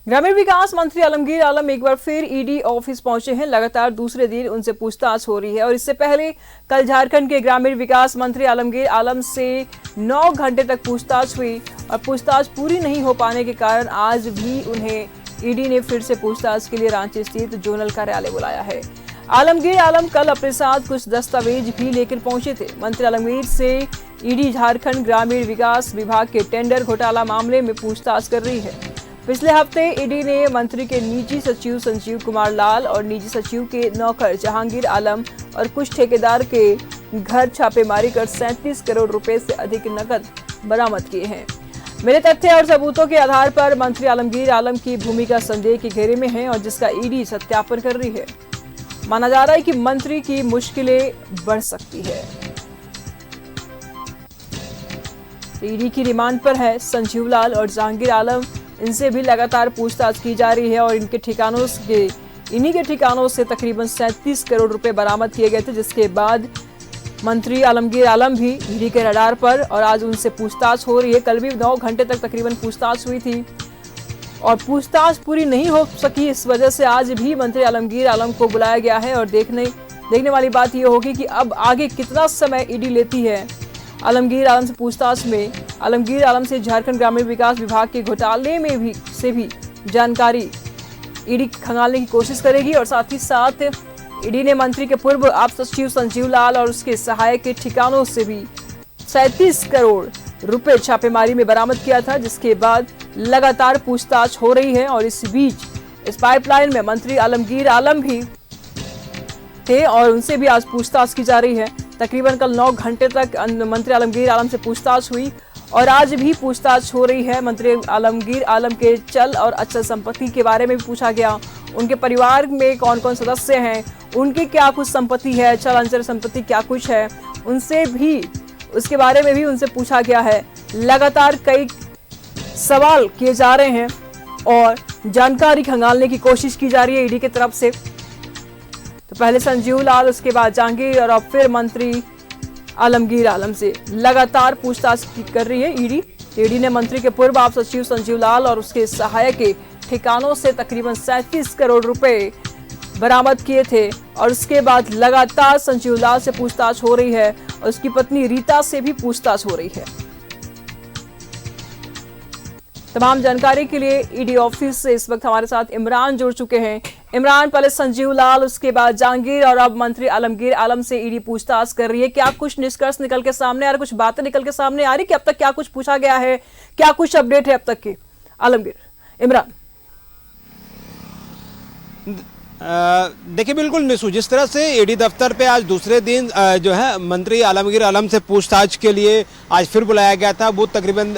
ग्रामीण विकास मंत्री आलमगीर आलम एक बार फिर ईडी ऑफिस पहुंचे हैं। लगातार दूसरे दिन उनसे पूछताछ हो रही है और इससे पहले कल झारखंड के ग्रामीण विकास मंत्री आलमगीर आलम से 9 घंटे तक पूछताछ हुई और पूछताछ पूरी नहीं हो पाने के कारण आज भी उन्हें ईडी ने फिर से पूछताछ के लिए रांची स्थित जोनल कार्यालय बुलाया है। आलमगीर आलम कल अपने साथ कुछ दस्तावेज भी लेकर पहुंचे थे। मंत्री आलमगीर से ईडी झारखंड ग्रामीण विकास विभाग के टेंडर घोटाला मामले में पूछताछ कर रही है। पिछले हफ्ते ईडी ने मंत्री के निजी सचिव संजीव कुमार लाल और निजी सचिव के नौकर जहांगीर आलम और कुछ ठेकेदार के घर छापेमारी कर 37 करोड़ रुपए से अधिक नकद बरामद किए हैं। मेरे तथ्य और सबूतों के आधार पर मंत्री आलमगीर आलम की भूमिका संदेह के घेरे में है और जिसका ईडी सत्यापन कर रही है। माना जा रहा है कि मंत्री की मुश्किलें बढ़ सकती है। ईडी की रिमांड पर है संजीव लाल और जहांगीर आलम। इनसे भी लगातार पूछताछ की जा रही है और इन्हीं के ठिकानों से तकरीबन 37 करोड़ रुपए बरामद किए गए थे, जिसके बाद मंत्री आलमगीर आलम भी ईडी के रडार पर और आज उनसे पूछताछ हो रही है। कल भी 9 घंटे तक तकरीबन पूछताछ हुई थी और पूछताछ पूरी नहीं हो सकी। इस वजह से आज भी मंत्री आलमगीर आलम को बुलाया गया है और देखने वाली बात यह होगी कि अब आगे कितना समय ईडी लेती है आलमगीर आलम से पूछताछ में। आलमगीर आलम से झारखंड ग्रामीण विकास विभाग के घोटाले में भी जानकारी ईडी खंगालने की कोशिश करेगी और साथ ही साथ ईडी ने मंत्री के पूर्व आप सचिव संजीव लाल और उसके सहायक के ठिकानों से भी 37 करोड़ रुपए छापेमारी में बरामद किया था, जिसके बाद लगातार पूछताछ हो रही है। और इस बीच इस पाइपलाइन में मंत्री आलमगीर आलम भी थे और उनसे भी आज पूछताछ की जा रही है। तकरीबन कल 9 घंटे तक मंत्री आलमगीर आलम से पूछताछ हुई और आज भी पूछताछ हो रही है। मंत्री आलमगीर आलम के चल और अचल संपत्ति के बारे में भी पूछा गया। उनके परिवार में कौन कौन सदस्य हैं, उनकी क्या कुछ संपत्ति है, चल अचल संपत्ति क्या कुछ है, उनसे भी उसके बारे में भी उनसे पूछा गया है। लगातार कई सवाल किए जा रहे हैं और जानकारी खंगालने की कोशिश की जा रही है ईडी की तरफ से। तो पहले संजीव लाल, उसके बाद जहांगीर और अब फिर मंत्री आलमगीर आलम से लगातार पूछताछ कर रही है ईडी। ईडी ने मंत्री के पूर्व आप सचिव संजीव लाल और उसके सहायक के ठिकानों से तकरीबन 37 करोड़ रुपए बरामद किए थे और उसके बाद लगातार संजीव लाल से पूछताछ हो रही है और उसकी पत्नी रीता से भी पूछताछ हो रही है। तमाम जानकारी के लिए ईडी ऑफिस से इस वक्त हमारे साथ इमरान जुड़ चुके हैं। इमरान, पहले संजीव लाल, उसके बाद जहांगीर और अब मंत्री आलमगीर आलम से ईडी पूछताछ कर रही है। क्या कुछ निष्कर्ष निकल के सामने आ रहे, कुछ बातें निकल के सामने आ रही कि अब तक क्या कुछ पूछा गया है, क्या कुछ अपडेट है अब तक की? आलमगीर, इमरान। देखिए बिल्कुल निशु, जिस तरह से ईडी दफ्तर पे आज दूसरे दिन जो है मंत्री आलमगीर आलम से पूछताछ के लिए आज फिर बुलाया गया था। वो तकरीबन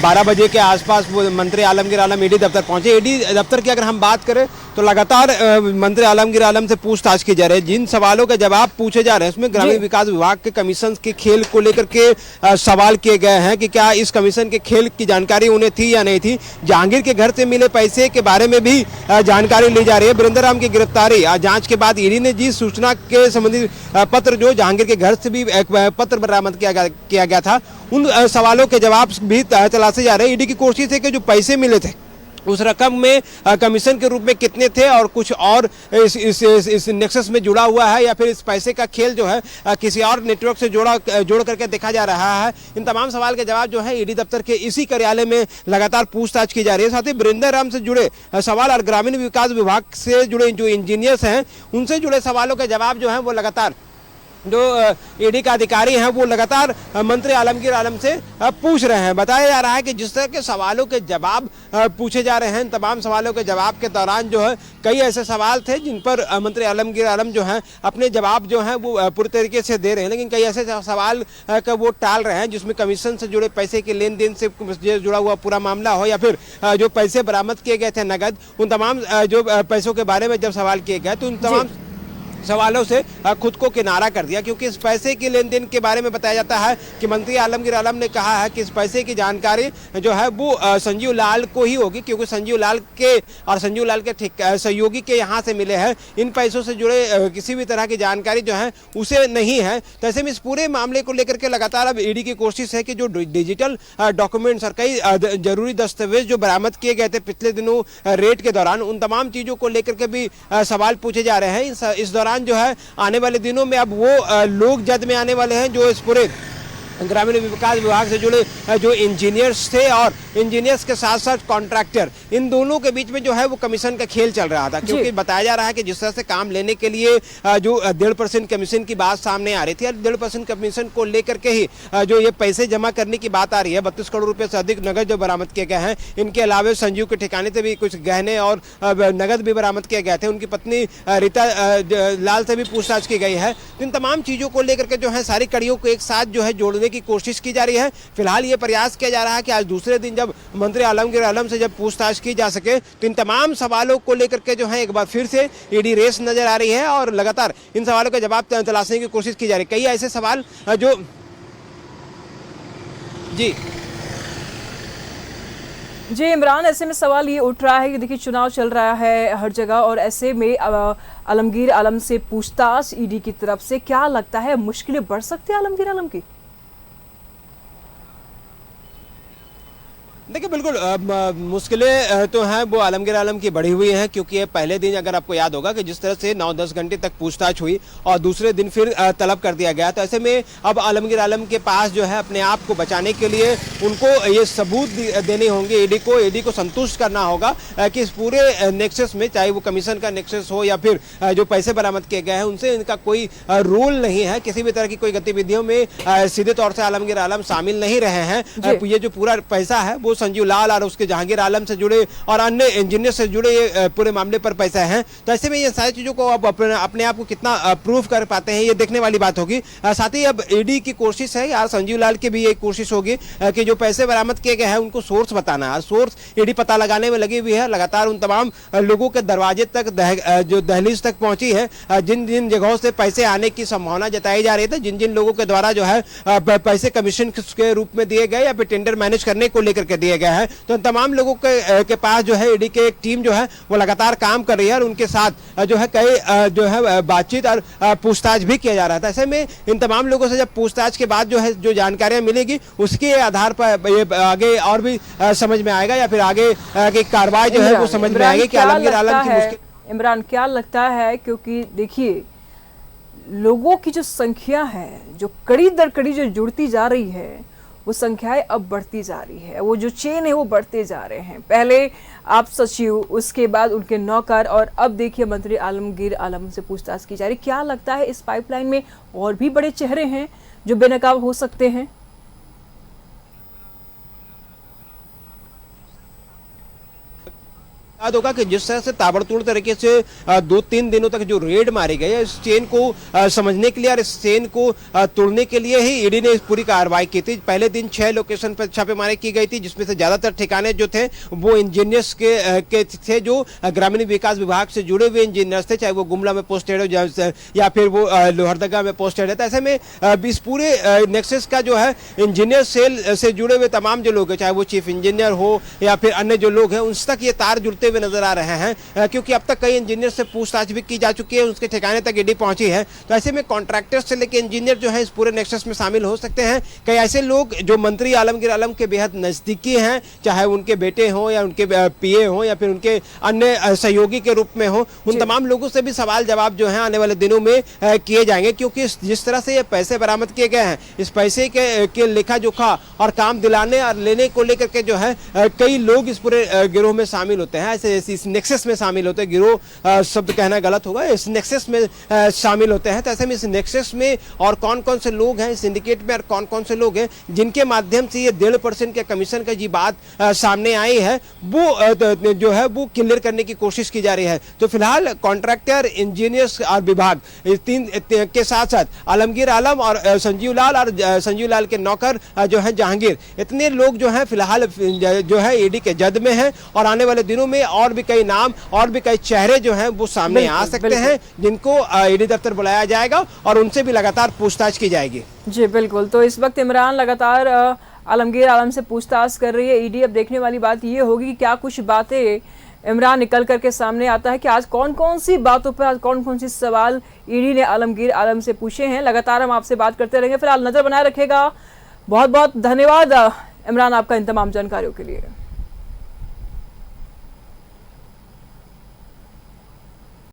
12 बजे के आसपास वो मंत्री आलमगीर आलम ईडी दफ्तर पहुंचे। ईडी दफ्तर की अगर हम बात करें तो लगातार मंत्री आलमगीर आलम से पूछताछ की जा रही है। जिन सवालों के जवाब पूछे जा रहे हैं उसमें ग्रामीण विकास विभाग के कमीशन के खेल को लेकर के सवाल किए गए हैं कि क्या इस कमीशन के खेल की जानकारी उन्हें थी या नहीं थी। जहांगीर के घर से मिले पैसे के बारे में भी जानकारी ली जा रही है। वीरेंद्र राम की गिरफ्तारी जांच के बाद ईडी ने जिस सूचना के संबंधित पत्र जो जहांगीर के घर से भी एक पत्र बरामद किया गया था, उन सवालों के जवाब भी तलाशे जा रहे हैं। ईडी की कोशिश है कि जो पैसे मिले थे उस रकम में कमीशन के रूप में कितने थे और कुछ और इस नेक्सस में जुड़ा हुआ है या फिर इस पैसे का खेल जो है किसी और नेटवर्क से जोड़ करके देखा जा रहा है। इन तमाम सवाल के जवाब जो है ईडी दफ्तर के इसी कार्यालय में लगातार पूछताछ की जा रही है। साथ ही वीरेंद्र राम से जुड़े सवाल और ग्रामीण विकास विभाग से जुड़े जो इंजीनियर्स हैं उनसे जुड़े सवालों के जवाब जो हैं वो लगातार जो ईडी का अधिकारी हैं वो लगातार मंत्री आलमगीर आलम से पूछ रहे हैं। बताया जा रहा है कि जिस तरह के सवालों के जवाब पूछे जा रहे हैं, तमाम सवालों के जवाब के दौरान जो है कई ऐसे सवाल थे जिन पर मंत्री आलमगीर आलम जो हैं अपने जवाब जो हैं वो पूरी तरीके से दे रहे हैं, लेकिन कई ऐसे सवाल का वो टाल रहे हैं जिसमें कमीशन से जुड़े पैसे के लेन देन से जुड़ा हुआ पूरा मामला हो या फिर जो पैसे बरामद किए गए थे नगद, उन तमाम जो पैसों के बारे में जब सवाल किए गए तो उन तमाम सवालों से खुद को किनारा कर दिया, क्योंकि इस पैसे के लेन देन के बारे में बताया जाता है कि मंत्री आलमगीर आलम ने कहा है कि इस पैसे की जानकारी जो है वो संजीव लाल को ही होगी, क्योंकि संजीव लाल के और संजीव लाल के सहयोगी के यहाँ से मिले हैं। इन पैसों से जुड़े किसी भी तरह की जानकारी जो है उसे नहीं है। तो ऐसे में इस पूरे मामले को लेकर के लगातार अब ईडी की कोशिश है कि जो डिजिटल डॉक्यूमेंट्स और कई जरूरी दस्तावेज जो बरामद किए गए थे पिछले दिनों रेड के दौरान, उन तमाम चीजों को लेकर के भी सवाल पूछे जा रहे हैं। इस दौरान जो है आने वाले दिनों में अब वो लोग जद में आने वाले हैं जो इस पूरे ग्रामीण विकास विभाग से जुड़े जो इंजीनियर्स थे और इंजीनियर्स के साथ साथ कॉन्ट्रैक्टर, इन दोनों के बीच में जो है वो कमीशन का खेल चल रहा था। क्योंकि बताया जा रहा है कि जिस तरह से काम लेने के लिए जो 1.5% कमीशन की बात सामने आ रही थी, 1.5% कमीशन को लेकर के ही जो ये पैसे जमा करने की बात आ रही है, 32 करोड़ रुपए से अधिक नगद जो बरामद किए गए हैं। इनके अलावा संजीव के ठिकाने से भी कुछ गहने और नगद भी बरामद किए गए थे। उनकी पत्नी रीता लाल से भी पूछताछ की गई है। इन तमाम चीजों को लेकर के जो है सारी कड़ियों को एक साथ जो है जोड़ने की कोशिश की जा रही है। फिलहाल ये प्रयास किया जा रहा है कि आज दूसरे दिन जब मंत्री आलमगीर आलम से जब पूछताछ की जा सके तो इन तमाम सवालों को लेकर के जो है एक बार फिर से ईडी रेस नजर आ रही है और लगातार इन सवालों का जवाब तलाशने की कोशिश की जा रही है। कई ऐसे सवाल जो जी इमरान, ऐसे में सवाल ये उठ रहा है कि देखिए चुनाव चल रहा है हर जगह और ऐसे में आलमगीर आलम से पूछताछ ईडी की तरफ से, क्या लगता है मुश्किलें बढ़ सकती है आलमगीर आलम की? देखिए बिल्कुल मुश्किलें तो हैं वो आलमगीर आलम की बढ़ी हुई हैं, क्योंकि ये पहले दिन अगर आपको याद होगा कि जिस तरह से 9-10 घंटे तक पूछताछ हुई और दूसरे दिन फिर तलब कर दिया गया। तो ऐसे में अब आलमगीर आलम के पास जो है अपने आप को बचाने के लिए उनको ये सबूत देने होंगे ईडी को संतुष्ट करना होगा कि इस पूरे नेक्सस में, चाहे वो कमीशन का नेक्सस हो या फिर जो पैसे बरामद किए गए हैं उनसे इनका कोई रोल नहीं है, किसी भी तरह की कोई गतिविधियों में सीधे तौर से आलमगीर आलम शामिल नहीं रहे हैं। ये जो पूरा पैसा है वो संजीव लाल और उसके जहांगीर आलम से जुड़े और अन्य इंजीनियर से जुड़े ये पूरे मामले पर पैसा है। तो ऐसे में ये सारी चीजों को अब अपने आप को कितना प्रूव कर पाते हैं ये देखने वाली बात होगी। साथ ही अब ईडी की कोशिश है यार, संजीव लाल की भी एक कोशिश होगी कि जो पैसे बरामद किए गए हैं उनको सोर्स बताना है। सोर्स ईडी पता लगाने में लगी हुई है, लगातार उन तमाम लोगों के दरवाजे तक जो दहलीज तक पहुंची है, जिन जिन जगहों से पैसे आने की संभावना जताई जा रही थी, जिन जिन लोगों के द्वारा जो है पैसे कमीशन के रूप में दिए गए या फिर टेंडर मैनेज करने को लेकर के दिए गए हैं, तो तमाम लोगों के पास जो है ईडी की एक टीम जो है वो लगातार काम कर रही है और उनके साथ जो है कई जो है बातचीत और पूछताछ भी किया जा रहा था। ऐसे में इन तमाम लोगों से जब पूछताछ के बाद जो है जो जानकारियां मिलेगी उसके आधार पर ये आगे और भी समझ में आएगा या फिर आगे की कार्रवाई जो है वो समझ में आएगी कि आलमगीर आलम की मुश्किल। इमरान, क्या लगता है, क्योंकि देखिए लोगों की जो संख्या है जो कड़ी दर कड़ी जो जुड़ती जा रही है वो संख्याएं अब बढ़ती जा रही है, वो जो चेन है वो बढ़ते जा रहे हैं। पहले आप सचिव, उसके बाद उनके नौकर और अब देखिए मंत्री आलमगीर आलम से पूछताछ की जा रही। क्या लगता है इस पाइपलाइन में और भी बड़े चेहरे हैं जो बेनकाब हो सकते हैं? याद होगा कि जिस तरह से ताबड़तोड़ तरीके से 2-3 दिनों तक जो रेड मारी गई है, इस चेन को समझने के लिए और इस चेन को तोड़ने के लिए ही ईडी ने इस पूरी कार्रवाई की थी। पहले दिन 6 लोकेशन पर छापेमारी की गई थी, जिसमें से ज्यादातर ठिकाने जो थे वो इंजीनियर्स के थे, जो ग्रामीण विकास विभाग से जुड़े हुए इंजीनियर्स थे, चाहे वो गुमला में पोस्टेड हो या फिर वो लोहरदगा में पोस्टेड है। तो ऐसे में इस पूरे नेक्सस का जो है इंजीनियर सेल से जुड़े हुए तमाम जो लोग हैं, चाहे वो चीफ इंजीनियर हो या फिर अन्य जो लोग हैं, उन तक ये तार जुड़ते हुए नजर आ रहे हैं, क्योंकि अब तक कई इंजीनियर से पूछताछ भी की जा चुकी है, उसके ठिकाने तक ईडी पहुंची है। तो ऐसे में कॉन्ट्रैक्टर्स से लेकर इंजीनियर जो है इस पूरे नेक्सस में शामिल हो सकते हैं। कई ऐसे लोग जो मंत्री आलमगीर आलम के बेहद नजदीकी हैं, चाहे उनके बेटे हों या उनके पीए हों या फिर उनके अन्य सहयोगी के रूप में हो, उन तमाम लोगों से भी सवाल जवाब जो है आने वाले दिनों में किए जाएंगे। क्योंकि जिस तरह से ये पैसे बरामद किए गए हैं, इस पैसे के लेखा जोखा और काम दिलाने और लेने को लेकर के जो है कई लोग इस पूरे गिरोह में शामिल होते हैं, ऐसे इस नेक्सस में शामिल होते हैं। गिरोह शब्द कहना गलत होगा, इस नेक्सस में शामिल होते हैं। तो ऐसे में इस नेक्सस में और कौन कौन से लोग हैं, सिंडिकेट में और कौन कौन से लोग हैं जिनके माध्यम से ये 1.5% के कमीशन का जी बात सामने आई है, वो जो है वो क्लियर करने की कोशिश की जा रही है। तो फिलहाल कॉन्ट्रैक्टर, इंजीनियर्स और विभाग, इस तीन के साथ साथ आलमगीर आलम और संजीव लाल के नौकर जो है जहांगीर, इतने लोग जो है फिलहाल जो है ईडी के जद में है और आने वाले दिनों में और भी कई नाम और भी कई चेहरे जो हैं वो सामने आ सकते हैं, जिनको ईडी दफ्तर बुलाया जाएगा और उनसे भी लगातार पूछताछ की जाएगी। जी बिल्कुल, तो इस वक्त इमरान लगातार आलमगीर आलम से पूछताछ कर रही है ईडी। अब देखने वाली बात ये होगी कि क्या कुछ बातें इमरान निकल करके सामने आता है कि आज कौन कौन सी बातों पर, आज कौन कौन सी सवाल ईडी ने आलमगीर आलम से पूछे हैं। लगातार हम आपसे बात करते रहेंगे। फिलहाल नजर बनाए रखेगा। बहुत बहुत धन्यवाद इमरान आपका इन तमाम जानकारियों के लिए।